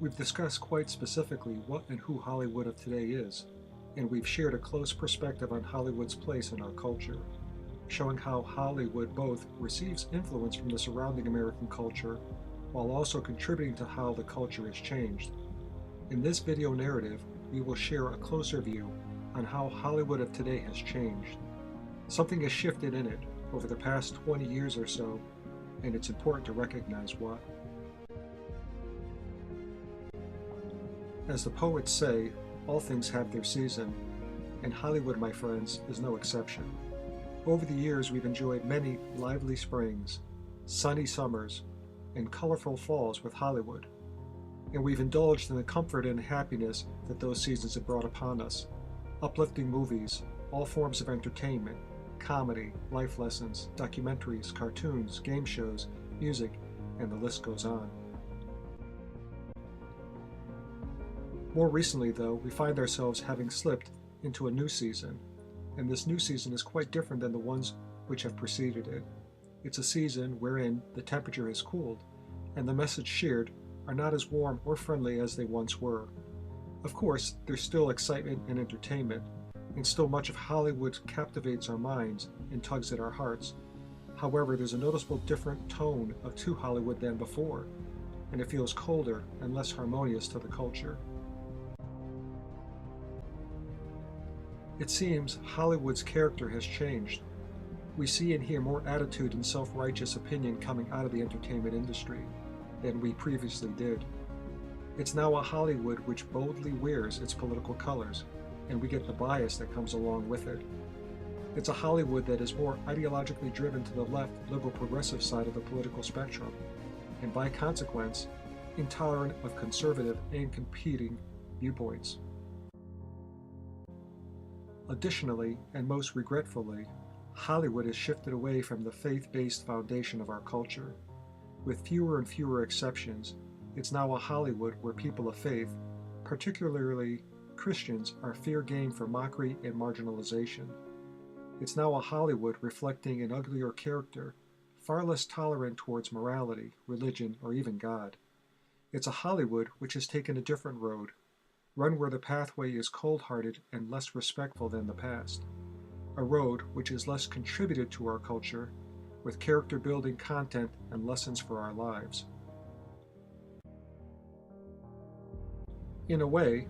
We've discussed quite specifically what and who Hollywood of today is, and we've shared a close perspective on Hollywood's place in our culture, showing how Hollywood both receives influence from the surrounding American culture while also contributing to how the culture has changed. In this video narrative, we will share a closer view on how Hollywood of today has changed. Something has shifted in it over the past 20 years or so, and it's important to recognize what. As the poets say, all things have their season, and Hollywood, my friends, is no exception. Over the years, we've enjoyed many lively springs, sunny summers, and colorful falls with Hollywood, and we've indulged in the comfort and happiness that those seasons have brought upon us. Uplifting movies, all forms of entertainment, comedy, life lessons, documentaries, cartoons, game shows, music, and the list goes on. More recently, though, we find ourselves having slipped into a new season, and this new season is quite different than the ones which have preceded it. It's a season wherein the temperature has cooled, and the message shared are not as warm or friendly as they once were. Of course, there's still excitement and entertainment, and still much of Hollywood captivates our minds and tugs at our hearts. However, there's a noticeable different tone to Hollywood than before, and it feels colder and less harmonious to the culture. It seems Hollywood's character has changed. We see and hear more attitude and self-righteous opinion coming out of the entertainment industry than we previously did. It's now a Hollywood which boldly wears its political colors, and we get the bias that comes along with it. It's a Hollywood that is more ideologically driven to the left, liberal progressive side of the political spectrum, and by consequence, intolerant of conservative and competing viewpoints. Additionally, and most regretfully, Hollywood has shifted away from the faith-based foundation of our culture. With fewer and fewer exceptions, it's now a Hollywood where people of faith, particularly Christians, are fair game for mockery and marginalization. It's now a Hollywood reflecting an uglier character, far less tolerant towards morality, religion, or even God. It's a Hollywood which has taken a different road, one where the pathway is cold-hearted and less respectful than the past. A road which has less contributed to our culture, with character-building content and lessons for our lives. In a way,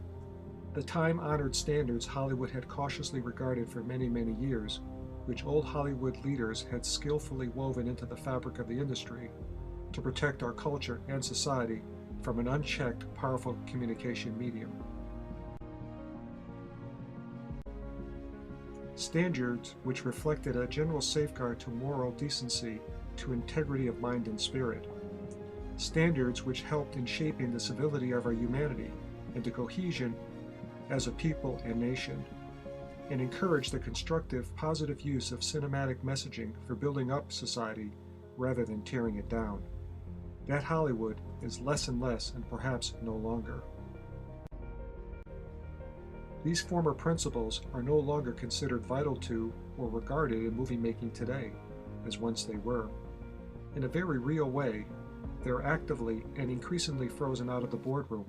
the time-honored standards Hollywood had cautiously regarded for many, many years, which old Hollywood leaders had skillfully woven into the fabric of the industry to protect our culture and society from an unchecked, powerful communication medium. Standards which reflected a general safeguard to moral decency, to integrity of mind and spirit. Standards which helped in shaping the civility of our humanity and the cohesion as a people and nation, and encouraged the constructive, positive use of cinematic messaging for building up society rather than tearing it down. That Hollywood is less and less, and perhaps no longer. These former principles are no longer considered vital to or regarded in movie making today, as once they were. In a very real way, they're actively and increasingly frozen out of the boardroom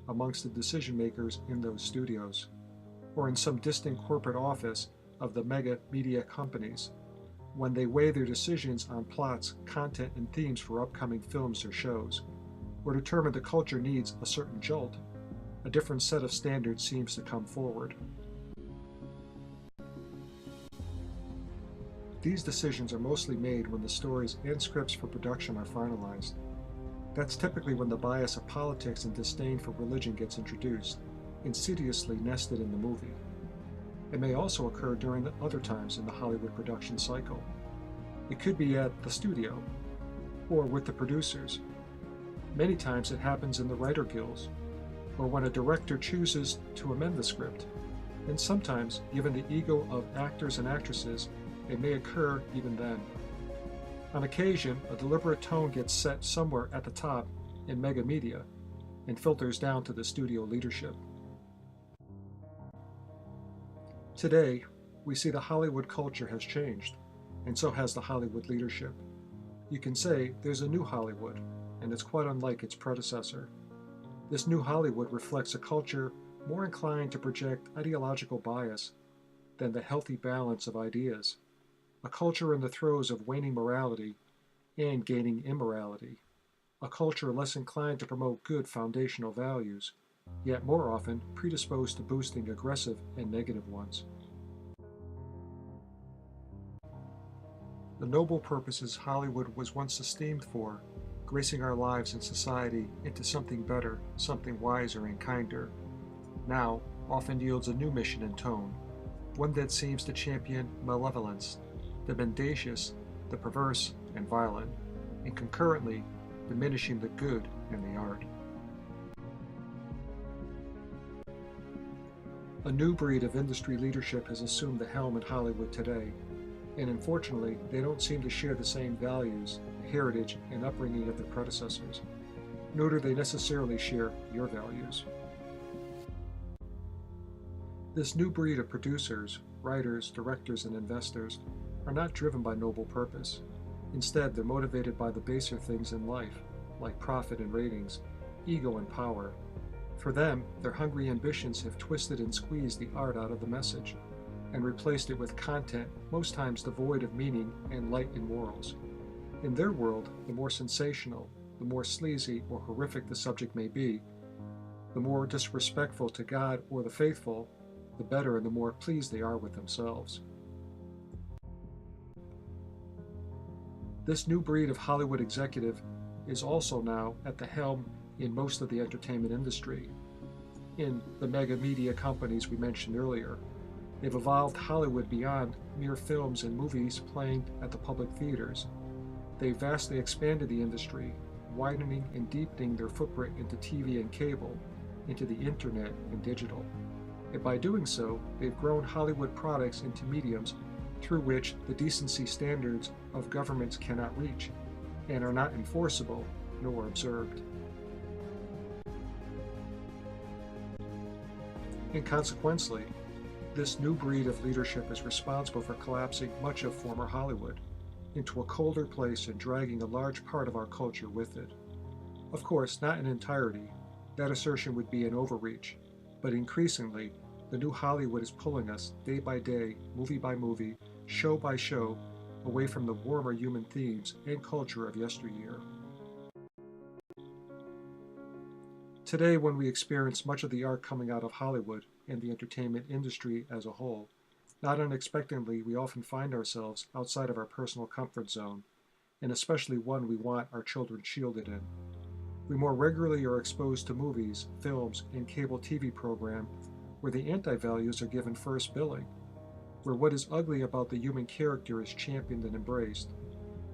amongst the decision makers in those studios, or in some distant corporate office of the mega media companies, when they weigh their decisions on plots, content, and themes for upcoming films or shows, or determine the culture needs a certain jolt. A different set of standards seems to come forward. These decisions are mostly made when the stories and scripts for production are finalized. That's typically when the bias of politics and disdain for religion gets introduced, insidiously nested in the movie. It may also occur during the other times in the Hollywood production cycle. It could be at the studio, or with the producers. Many times it happens in the writer guilds, or when a director chooses to amend the script. And sometimes, given the ego of actors and actresses, it may occur even then. On occasion, a deliberate tone gets set somewhere at the top in mega media and filters down to the studio leadership. Today, we see the Hollywood culture has changed, and so has the Hollywood leadership. You can say there's a new Hollywood, and it's quite unlike its predecessor. This new Hollywood reflects a culture more inclined to project ideological bias than the healthy balance of ideas, a culture in the throes of waning morality and gaining immorality, a culture less inclined to promote good foundational values, yet more often predisposed to boosting aggressive and negative ones. The noble purposes Hollywood was once esteemed for, gracing our lives and society into something better, something wiser and kinder, now often yields a new mission and tone, one that seems to champion malevolence, the mendacious, the perverse and violent, and concurrently diminishing the good in the art. A new breed of industry leadership has assumed the helm in Hollywood today, and unfortunately, they don't seem to share the same values, heritage, and upbringing of their predecessors, nor do they necessarily share your values. This new breed of producers, writers, directors, and investors are not driven by noble purpose. Instead, they're motivated by the baser things in life, like profit and ratings, ego and power. For them, their hungry ambitions have twisted and squeezed the art out of the message, and replaced it with content most times devoid of meaning and light in morals. In their world, the more sensational, the more sleazy or horrific the subject may be, the more disrespectful to God or the faithful, the better and the more pleased they are with themselves. This new breed of Hollywood executive is also now at the helm in most of the entertainment industry. In the mega media companies we mentioned earlier, they've evolved Hollywood beyond mere films and movies playing at the public theaters. They've vastly expanded the industry, widening and deepening their footprint into TV and cable, into the internet and digital. And by doing so, they've grown Hollywood products into mediums through which the decency standards of governments cannot reach, and are not enforceable nor observed. And consequently, this new breed of leadership is responsible for collapsing much of former Hollywood into a colder place and dragging a large part of our culture with it. Of course, not in entirety. That assertion would be an overreach, but increasingly, the new Hollywood is pulling us, day by day, movie by movie, show by show, away from the warmer human themes and culture of yesteryear. Today, when we experience much of the art coming out of Hollywood and the entertainment industry as a whole, not unexpectedly, we often find ourselves outside of our personal comfort zone, and especially one we want our children shielded in. We more regularly are exposed to movies, films, and cable TV program where the anti-values are given first billing, where what is ugly about the human character is championed and embraced,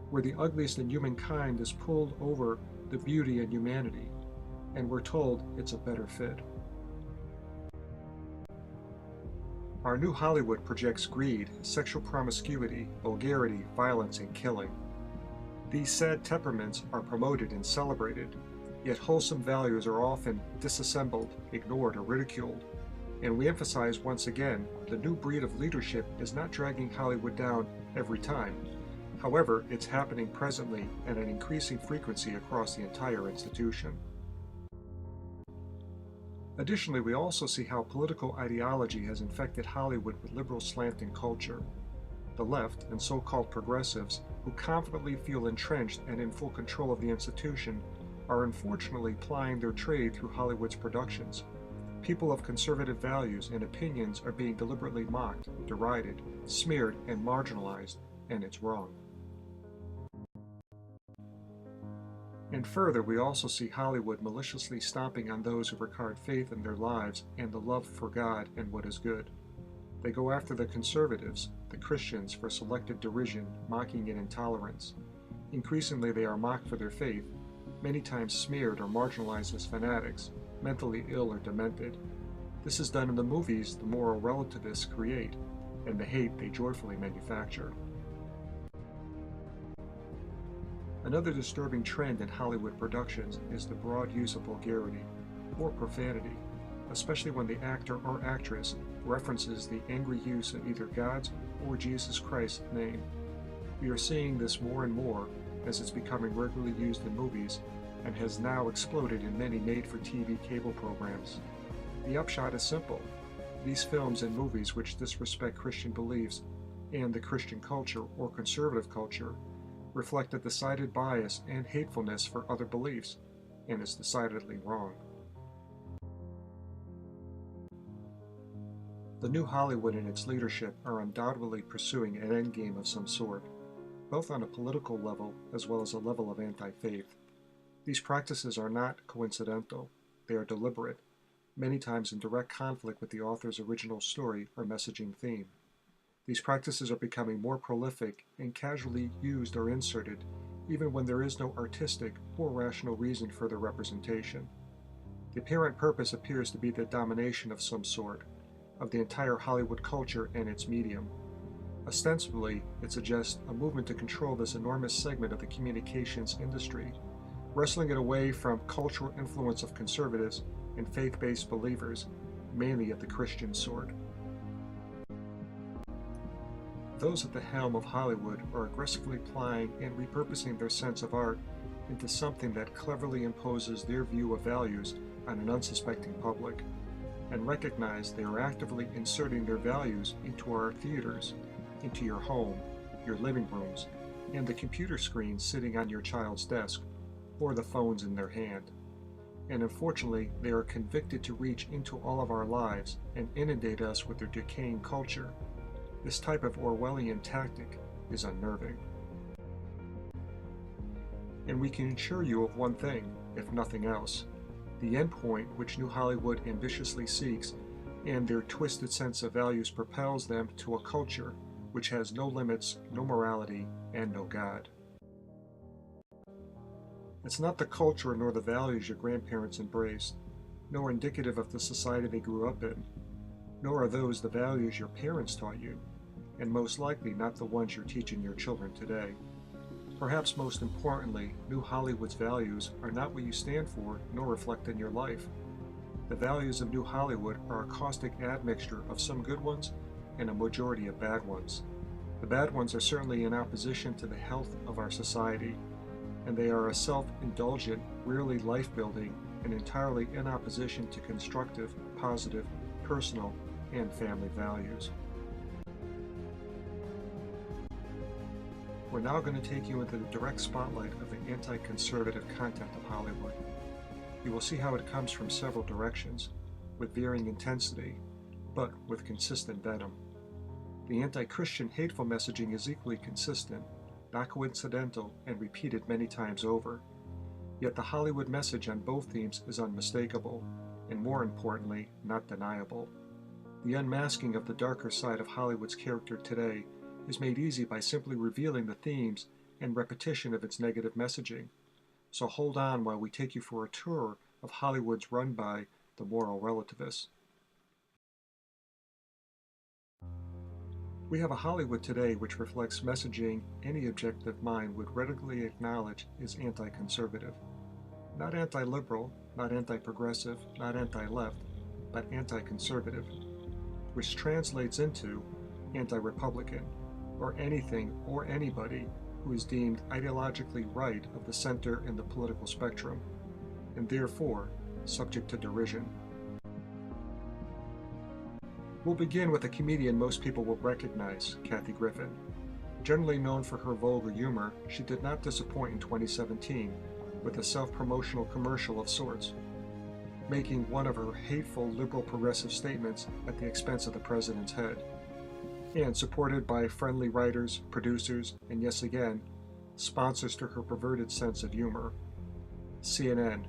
where the ugliest in humankind is pulled over the beauty and humanity, and we're told it's a better fit. Our new Hollywood projects greed, sexual promiscuity, vulgarity, violence, and killing. These sad temperaments are promoted and celebrated, yet wholesome values are often disassembled, ignored, or ridiculed. And we emphasize once again, the new breed of leadership is not dragging Hollywood down every time. However, it's happening presently at an increasing frequency across the entire institution. Additionally, we also see how political ideology has infected Hollywood with liberal slanting culture. The left and so-called progressives, who confidently feel entrenched and in full control of the institution, are unfortunately plying their trade through Hollywood's productions. People of conservative values and opinions are being deliberately mocked, derided, smeared, and marginalized, and it's wrong. And further, we also see Hollywood maliciously stomping on those who regard faith in their lives and the love for God and what is good. They go after the conservatives, the Christians, for selective derision, mocking and intolerance. Increasingly, they are mocked for their faith, many times smeared or marginalized as fanatics, mentally ill or demented. This is done in the movies the moral relativists create, and the hate they joyfully manufacture. Another disturbing trend in Hollywood productions is the broad use of vulgarity, or profanity, especially when the actor or actress references the angry use of either God's or Jesus Christ's name. We are seeing this more and more as it's becoming regularly used in movies, and has now exploded in many made-for-TV cable programs. The upshot is simple. These films and movies which disrespect Christian beliefs and the Christian culture or conservative culture reflect a decided bias and hatefulness for other beliefs, and is decidedly wrong. The new Hollywood and its leadership are undoubtedly pursuing an endgame of some sort, both on a political level as well as a level of anti-faith. These practices are not coincidental, they are deliberate, many times in direct conflict with the author's original story or messaging theme. These practices are becoming more prolific and casually used or inserted, even when there is no artistic or rational reason for their representation. The apparent purpose appears to be the domination of some sort, of the entire Hollywood culture and its medium. Ostensibly, it suggests a movement to control this enormous segment of the communications industry, wresting it away from cultural influence of conservatives and faith-based believers, mainly of the Christian sort. Those at the helm of Hollywood are aggressively applying and repurposing their sense of art into something that cleverly imposes their view of values on an unsuspecting public, and recognize they are actively inserting their values into our theaters, into your home, your living rooms, and the computer screens sitting on your child's desk, or the phones in their hand. And unfortunately, they are convicted to reach into all of our lives and inundate us with their decaying culture. This type of Orwellian tactic is unnerving. And we can assure you of one thing, if nothing else. The endpoint which New Hollywood ambitiously seeks, and their twisted sense of values propels them to a culture which has no limits, no morality, and no God. It's not the culture nor the values your grandparents embraced, nor indicative of the society they grew up in, nor are those the values your parents taught you, and most likely not the ones you're teaching your children today. Perhaps most importantly, New Hollywood's values are not what you stand for nor reflect in your life. The values of New Hollywood are a caustic admixture of some good ones and a majority of bad ones. The bad ones are certainly in opposition to the health of our society, and they are a self-indulgent, rarely life-building, and entirely in opposition to constructive, positive, personal, and family values. We're now going to take you into the direct spotlight of the anti-conservative content of Hollywood. You will see how it comes from several directions, with varying intensity, but with consistent venom. The anti-Christian hateful messaging is equally consistent, not coincidental, and repeated many times over. Yet the Hollywood message on both themes is unmistakable, and more importantly, not deniable. The unmasking of the darker side of Hollywood's character today is made easy by simply revealing the themes and repetition of its negative messaging. So hold on while we take you for a tour of Hollywood's run by the moral relativists. We have a Hollywood today which reflects messaging any objective mind would readily acknowledge is anti-conservative. Not anti-liberal, not anti-progressive, not anti-left, but anti-conservative, which translates into anti-Republican, or anything or anybody who is deemed ideologically right of the center in the political spectrum, and therefore subject to derision. We'll begin with a comedian most people will recognize, Kathy Griffin. Generally known for her vulgar humor, she did not disappoint in 2017 with a self-promotional commercial of sorts, making one of her hateful liberal progressive statements at the expense of the president's head. And supported by friendly writers, producers, and yes again, sponsors to her perverted sense of humor. CNN,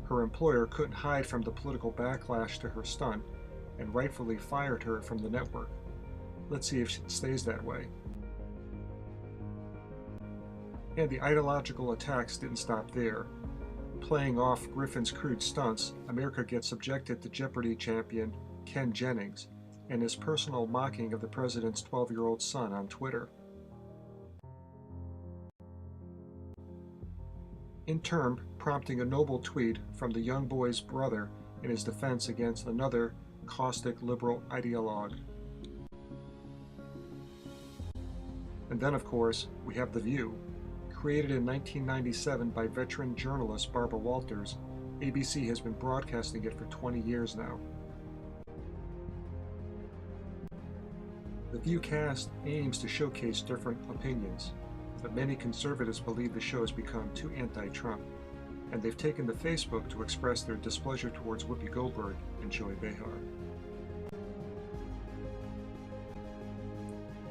her employer, couldn't hide from the political backlash to her stunt and rightfully fired her from the network. Let's see if it stays that way. And the ideological attacks didn't stop there. Playing off Griffin's crude stunts, America gets subjected to Jeopardy champion Ken Jennings and his personal mocking of the president's 12-year-old son on Twitter. In turn, prompting a noble tweet from the young boy's brother in his defense against another caustic liberal ideologue. And then, of course, we have The View, Created in 1997 by veteran journalist Barbara Walters, ABC has been broadcasting it for 20 years now. The ViewCast aims to showcase different opinions, but many conservatives believe the show has become too anti-Trump, and they've taken to Facebook to express their displeasure towards Whoopi Goldberg and Joy Behar.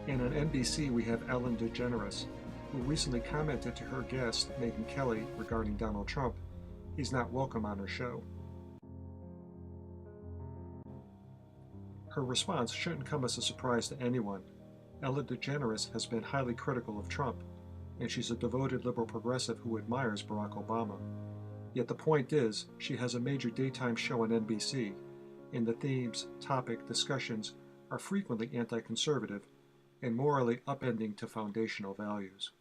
And on NBC we have Ellen DeGeneres, who recently commented to her guest, Megyn Kelly, regarding Donald Trump, he's not welcome on her show. Her response shouldn't come as a surprise to anyone. Ellen DeGeneres has been highly critical of Trump, and she's a devoted liberal progressive who admires Barack Obama. Yet the point is, she has a major daytime show on NBC, and the themes, topic, discussions are frequently anti-conservative and morally upending to foundational values.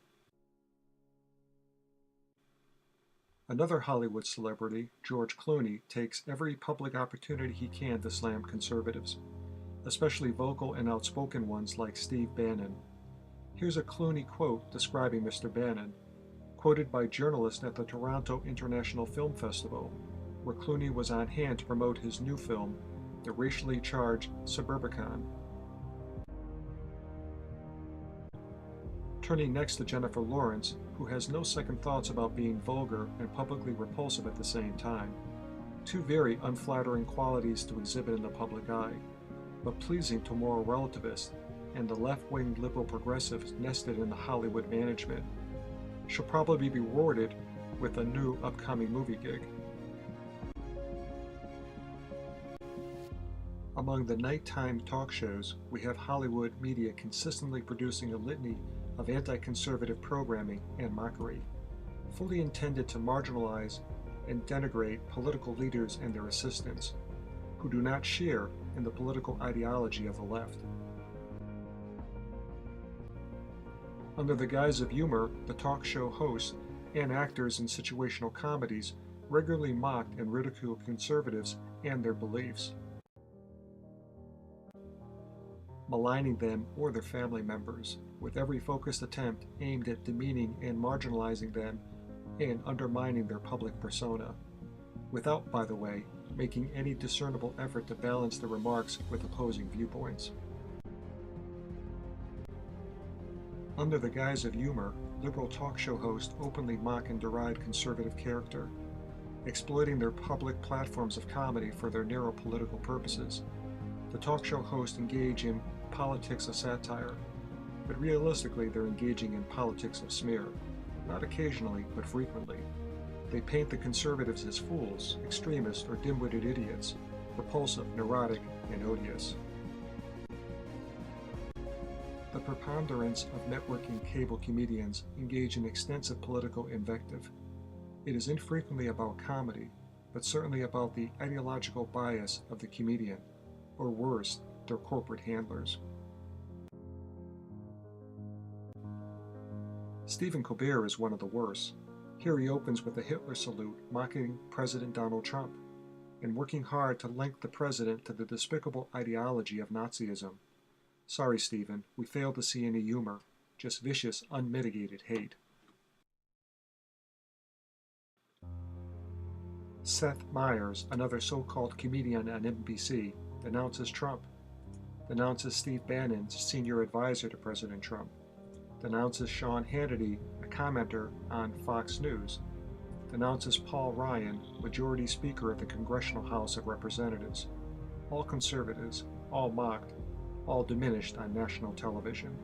Another Hollywood celebrity, George Clooney, takes every public opportunity he can to slam conservatives, especially vocal and outspoken ones like Steve Bannon. Here's a Clooney quote describing Mr. Bannon, quoted by journalists at the Toronto International Film Festival, where Clooney was on hand to promote his new film, The Racially Charged Suburbicon. Turning next to Jennifer Lawrence, who has no second thoughts about being vulgar and publicly repulsive at the same time. Two very unflattering qualities to exhibit in the public eye, but pleasing to moral relativists and the left-wing liberal progressives nested in the Hollywood management. She'll probably be rewarded with a new upcoming movie gig. Among the nighttime talk shows, we have Hollywood media consistently producing a litany of anti-conservative programming and mockery, fully intended to marginalize and denigrate political leaders and their assistants, who do not share in the political ideology of the left. Under the guise of humor, the talk show hosts and actors in situational comedies regularly mocked and ridiculed conservatives and their beliefs, maligning them or their family members, with every focused attempt aimed at demeaning and marginalizing them and undermining their public persona, without, by the way, making any discernible effort to balance the remarks with opposing viewpoints. Under the guise of humor, liberal talk show hosts openly mock and deride conservative character, exploiting their public platforms of comedy for their narrow political purposes. The talk show hosts engage in politics of satire, but realistically they're engaging in politics of smear, not occasionally, but frequently. They paint the conservatives as fools, extremists, or dim-witted idiots, repulsive, neurotic, and odious. The preponderance of networking cable comedians engage in extensive political invective. It is infrequently about comedy, but certainly about the ideological bias of the comedian, or worse, their corporate handlers. Stephen Colbert is one of the worst. Here he opens with a Hitler salute mocking President Donald Trump, and working hard to link the president to the despicable ideology of Nazism. Sorry, Stephen, we fail to see any humor, just vicious, unmitigated hate. Seth Meyers, another so-called comedian on NBC, denounces Trump, denounces Steve Bannon, senior advisor to President Trump, denounces Sean Hannity, a commenter on Fox News, denounces Paul Ryan, majority speaker of the Congressional House of Representatives. All conservatives, all mocked, all diminished on national television.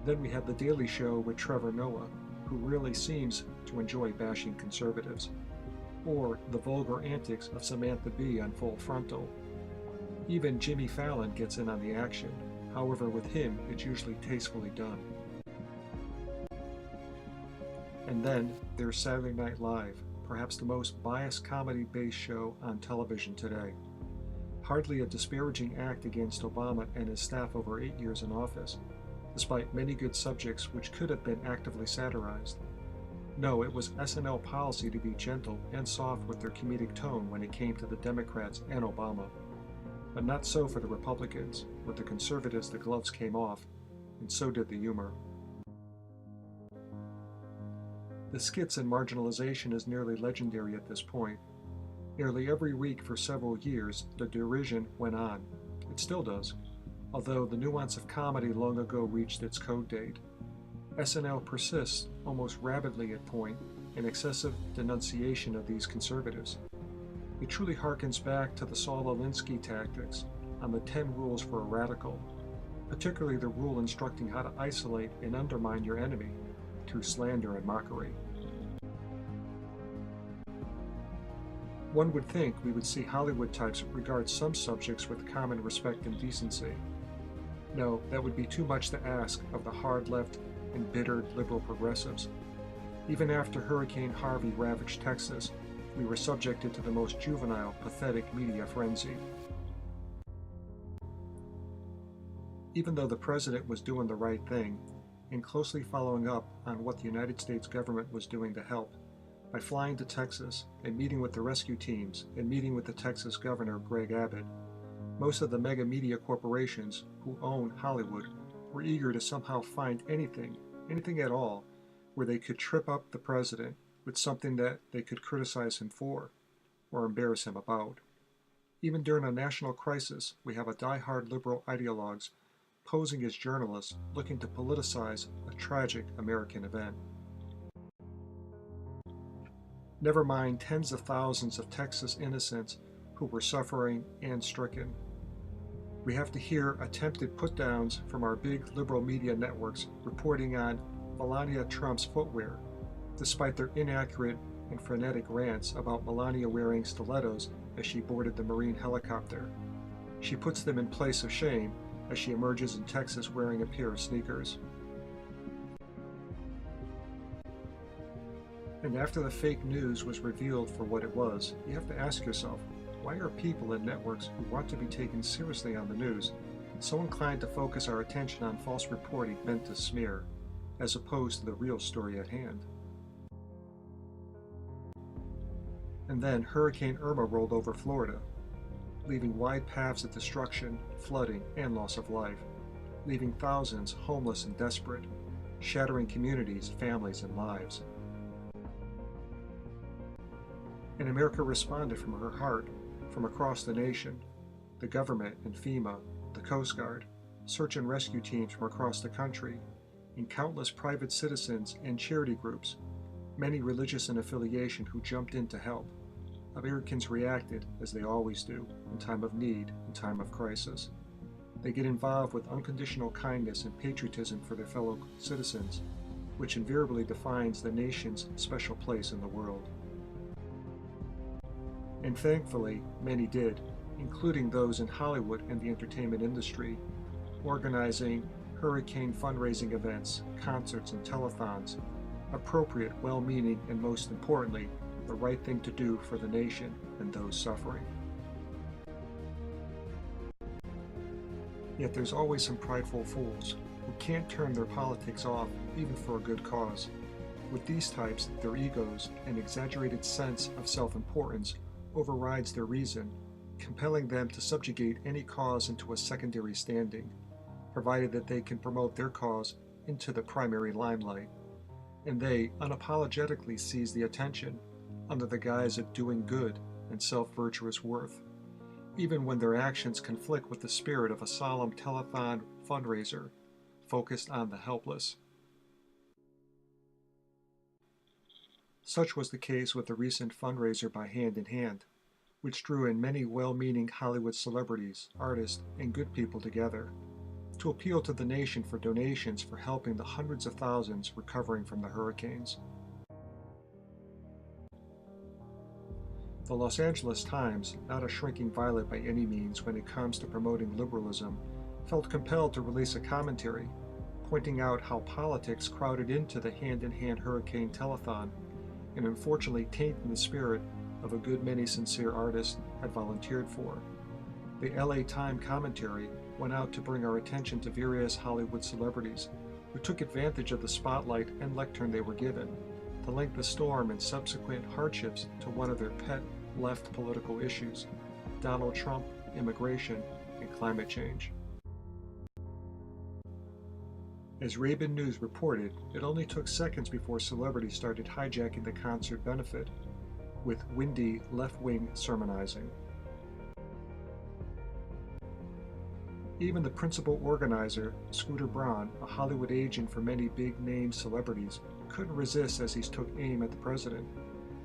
Then we have The Daily Show with Trevor Noah, who really seems to enjoy bashing conservatives, or the vulgar antics of Samantha Bee on Full Frontal. Even Jimmy Fallon gets in on the action. However, with him, it's usually tastefully done. And then there's Saturday Night Live, perhaps the most biased comedy-based show on television today. Hardly a disparaging act against Obama and his staff over 8 years in office, despite many good subjects which could have been actively satirized. No, it was SNL policy to be gentle and soft with their comedic tone when it came to the Democrats and Obama. But not so for the Republicans. With the conservatives, the gloves came off, and so did the humor. The skits and marginalization is nearly legendary at this point. Nearly every week for several years, the derision went on. It still does, although the nuance of comedy long ago reached its code date. SNL persists almost rabidly at point in excessive denunciation of these conservatives. It truly harkens back to the Saul Alinsky tactics on the 10 rules for a radical, particularly the rule instructing how to isolate and undermine your enemy through slander and mockery. One would think we would see Hollywood types regard some subjects with common respect and decency. No, that would be too much to ask of the hard left embittered liberal progressives. Even after Hurricane Harvey ravaged Texas, we were subjected to the most juvenile, pathetic media frenzy. Even though the president was doing the right thing, and closely following up on what the United States government was doing to help, by flying to Texas and meeting with the rescue teams and meeting with the Texas governor, Greg Abbott, most of the mega media corporations who own Hollywood were eager to somehow find anything at all, where they could trip up the president with something that they could criticize him for or embarrass him about. Even during a national crisis, we have a die-hard liberal ideologues posing as journalists looking to politicize a tragic American event. Never mind tens of thousands of Texas innocents who were suffering and stricken. We have to hear attempted put-downs from our big liberal media networks reporting on Melania Trump's footwear, despite their inaccurate and frenetic rants about Melania wearing stilettos as she boarded the Marine helicopter. She puts them in place of shame as she emerges in Texas wearing a pair of sneakers. And after the fake news was revealed for what it was, you have to ask yourself, why are people and networks who want to be taken seriously on the news so inclined to focus our attention on false reporting meant to smear, as opposed to the real story at hand? And then Hurricane Irma rolled over Florida, leaving wide paths of destruction, flooding, and loss of life, leaving thousands homeless and desperate, shattering communities, families, and lives. And America responded from her heart, from across the nation, the government and FEMA, the Coast Guard, search and rescue teams from across the country, and countless private citizens and charity groups, many religious in affiliation who jumped in to help. Americans reacted, as they always do, in time of need, in time of crisis. They get involved with unconditional kindness and patriotism for their fellow citizens, which invariably defines the nation's special place in the world. And thankfully, many did, including those in Hollywood and the entertainment industry, organizing hurricane fundraising events, concerts, and telethons, appropriate, well-meaning, and most importantly, the right thing to do for the nation and those suffering. Yet there's always some prideful fools who can't turn their politics off even for a good cause. With these types, their egos and exaggerated sense of self-importance overrides their reason, compelling them to subjugate any cause into a secondary standing, provided that they can promote their cause into the primary limelight. And they unapologetically seize the attention under the guise of doing good and self-virtuous worth, even when their actions conflict with the spirit of a solemn telethon fundraiser focused on the helpless. Such was the case with the recent fundraiser by Hand in Hand, which drew in many well-meaning Hollywood celebrities, artists, and good people together to appeal to the nation for donations for helping the hundreds of thousands recovering from the hurricanes. The Los Angeles Times, not a shrinking violet by any means when it comes to promoting liberalism, felt compelled to release a commentary pointing out how politics crowded into the Hand in Hand Hurricane Telethon and unfortunately tainted the spirit of a good many sincere artists had volunteered for. The LA Times commentary went out to bring our attention to various Hollywood celebrities who took advantage of the spotlight and lectern they were given to link the storm and subsequent hardships to one of their pet left political issues, Donald Trump, immigration, and climate change. As Rabin News reported, it only took seconds before celebrities started hijacking the concert benefit, with windy left-wing sermonizing. Even the principal organizer, Scooter Braun, a Hollywood agent for many big-name celebrities, couldn't resist as he took aim at the president,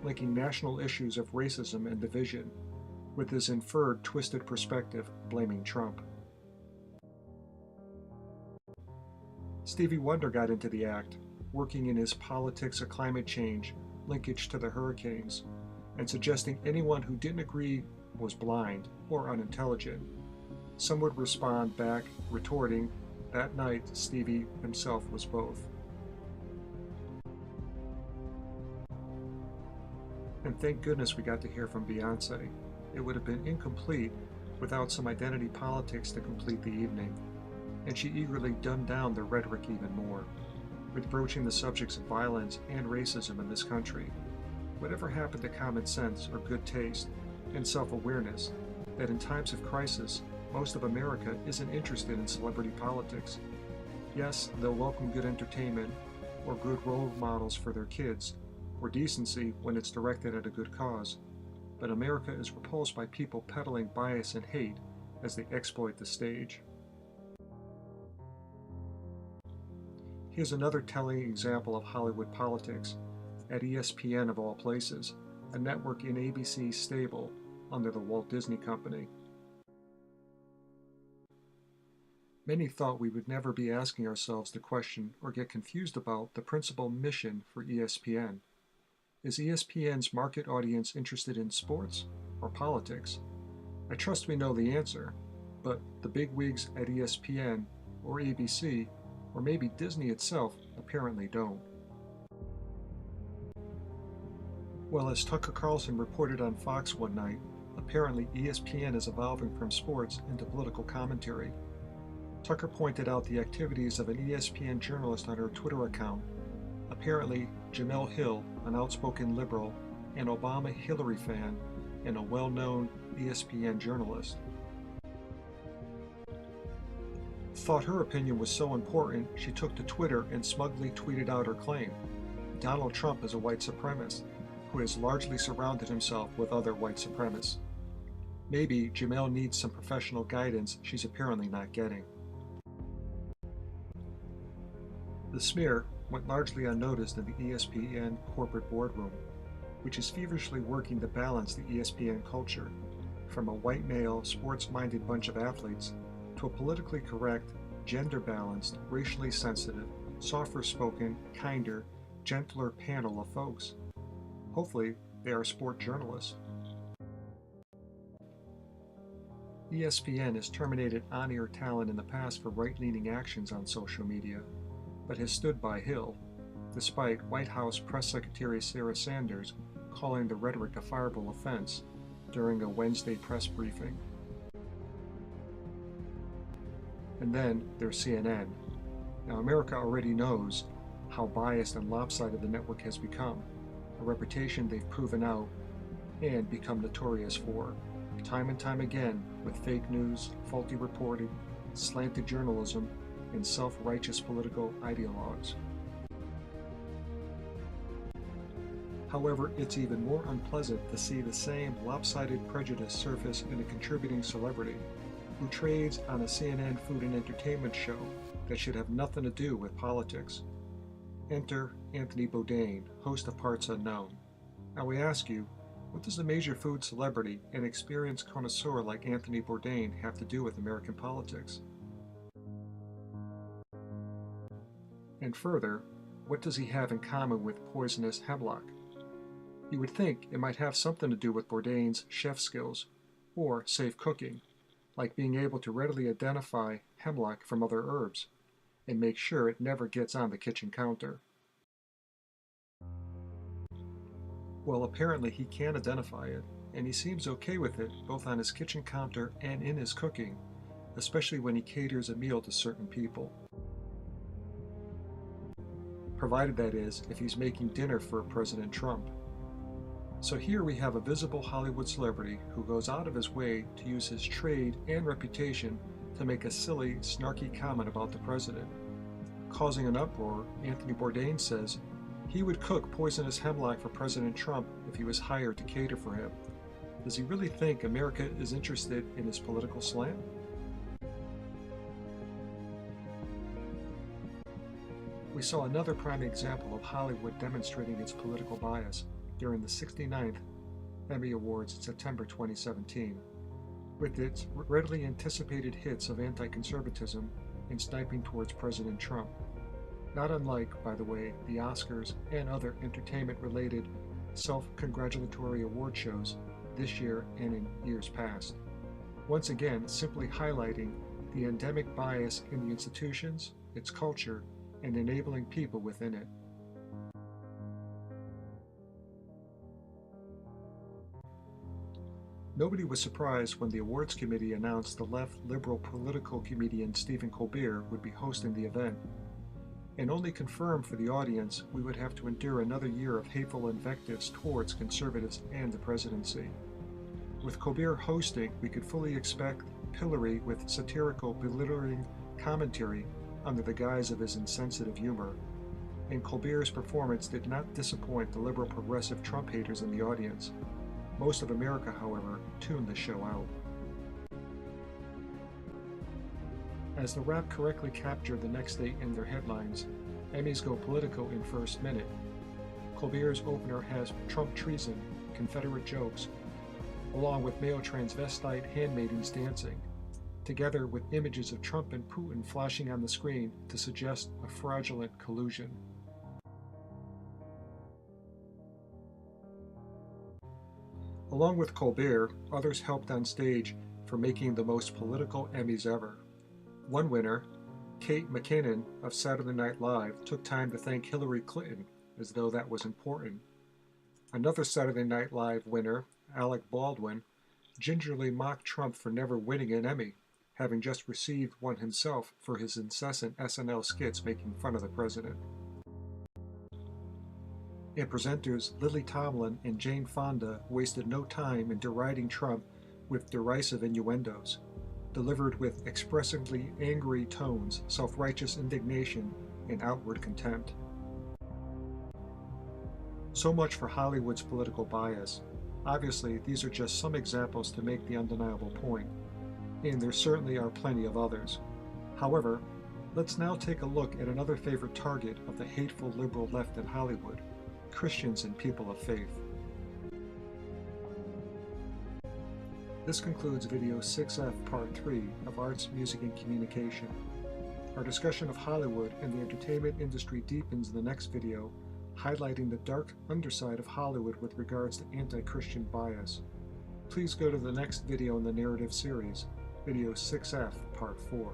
linking national issues of racism and division, with his inferred twisted perspective blaming Trump. Stevie Wonder got into the act, working in his politics of climate change linkage to the hurricanes, and suggesting anyone who didn't agree was blind or unintelligent. Some would respond back, retorting, that night Stevie himself was both. And thank goodness we got to hear from Beyoncé. It would have been incomplete without some identity politics to complete the evening, and she eagerly dumbed down the rhetoric even more, with broaching the subjects of violence and racism in this country. Whatever happened to common sense or good taste and self-awareness that in times of crisis, most of America isn't interested in celebrity politics. Yes, they'll welcome good entertainment or good role models for their kids, or decency when it's directed at a good cause, but America is repulsed by people peddling bias and hate as they exploit the stage. Here's another telling example of Hollywood politics, at ESPN of all places, a network in ABC's stable under the Walt Disney Company. Many thought we would never be asking ourselves the question or get confused about the principal mission for ESPN. Is ESPN's market audience interested in sports or politics? I trust we know the answer, but the bigwigs at ESPN or ABC, or maybe Disney itself, apparently don't. Well, as Tucker Carlson reported on Fox one night, apparently ESPN is evolving from sports into political commentary. Tucker pointed out the activities of an ESPN journalist on her Twitter account. Apparently, Jemele Hill, an outspoken liberal, an Obama-Hillary fan, and a well-known ESPN journalist, thought her opinion was so important she took to Twitter and smugly tweeted out her claim. Donald Trump is a white supremacist who has largely surrounded himself with other white supremacists. Maybe Jemele needs some professional guidance she's apparently not getting. The smear went largely unnoticed in the ESPN corporate boardroom, which is feverishly working to balance the ESPN culture, from a white male, sports-minded bunch of athletes to a politically correct, gender-balanced, racially sensitive, softer-spoken, kinder, gentler panel of folks. Hopefully, they are sport journalists. ESPN has terminated on-air talent in the past for right-leaning actions on social media, but has stood by Hill, despite White House Press Secretary Sarah Sanders calling the rhetoric a fireable offense during a Wednesday press briefing. And then there's CNN. Now, America already knows how biased and lopsided the network has become, a reputation they've proven out and become notorious for, time and time again, with fake news, faulty reporting, slanted journalism, and self-righteous political ideologues. However, it's even more unpleasant to see the same lopsided prejudice surface in a contributing celebrity who trades on a CNN food and entertainment show that should have nothing to do with politics. Enter Anthony Bourdain, host of Parts Unknown. Now we ask you, what does a major food celebrity and experienced connoisseur like Anthony Bourdain have to do with American politics? And further, what does he have in common with poisonous hemlock? You would think it might have something to do with Bourdain's chef skills, or safe cooking, like being able to readily identify hemlock from other herbs, and make sure it never gets on the kitchen counter. Well, apparently he can identify it, and he seems okay with it both on his kitchen counter and in his cooking, especially when he caters a meal to certain people. Provided, that is, if he's making dinner for President Trump. So here we have a visible Hollywood celebrity who goes out of his way to use his trade and reputation to make a silly, snarky comment about the president, Causing an uproar, Anthony Bourdain says he would cook poisonous hemlock for President Trump if he was hired to cater for him. Does he really think America is interested in his political slant? We saw another prime example of Hollywood demonstrating its political bias during the 69th Emmy Awards in September 2017, with its readily anticipated hits of anti-conservatism and sniping towards President Trump. Not unlike, by the way, the Oscars and other entertainment-related self-congratulatory award shows this year and in years past. Once again, simply highlighting the endemic bias in the institutions, its culture, and enabling people within it. Nobody was surprised when the awards committee announced the left liberal political comedian Stephen Colbert would be hosting the event, and only confirmed for the audience we would have to endure another year of hateful invectives towards conservatives and the presidency. With Colbert hosting, we could fully expect pillory with satirical, belittling commentary under the guise of his insensitive humor, and Colbert's performance did not disappoint the liberal progressive Trump haters in the audience. Most of America, however, tuned the show out. As the Wrap correctly captured the next day in their headlines, Emmys go political in first minute. Colbert's opener has Trump treason, Confederate jokes, along with male transvestite handmaidens dancing, together with images of Trump and Putin flashing on the screen to suggest a fraudulent collusion. Along with Colbert, others helped on stage for making the most political Emmys ever. One winner, Kate McKinnon of Saturday Night Live, took time to thank Hillary Clinton, as though that was important. Another Saturday Night Live winner, Alec Baldwin, gingerly mocked Trump for never winning an Emmy, having just received one himself for his incessant SNL skits making fun of the president. And presenters Lily Tomlin and Jane Fonda wasted no time in deriding Trump with derisive innuendos, delivered with expressively angry tones, self-righteous indignation, and outward contempt. So much for Hollywood's political bias. Obviously, these are just some examples to make the undeniable point, and there certainly are plenty of others. However, let's now take a look at another favorite target of the hateful liberal left in Hollywood: Christians and people of faith. This concludes video 6F Part 3 of Arts, Music, and Communication. Our discussion of Hollywood and the entertainment industry deepens in the next video, highlighting the dark underside of Hollywood with regards to anti-Christian bias. Please go to the next video in the narrative series, video 6F Part 4.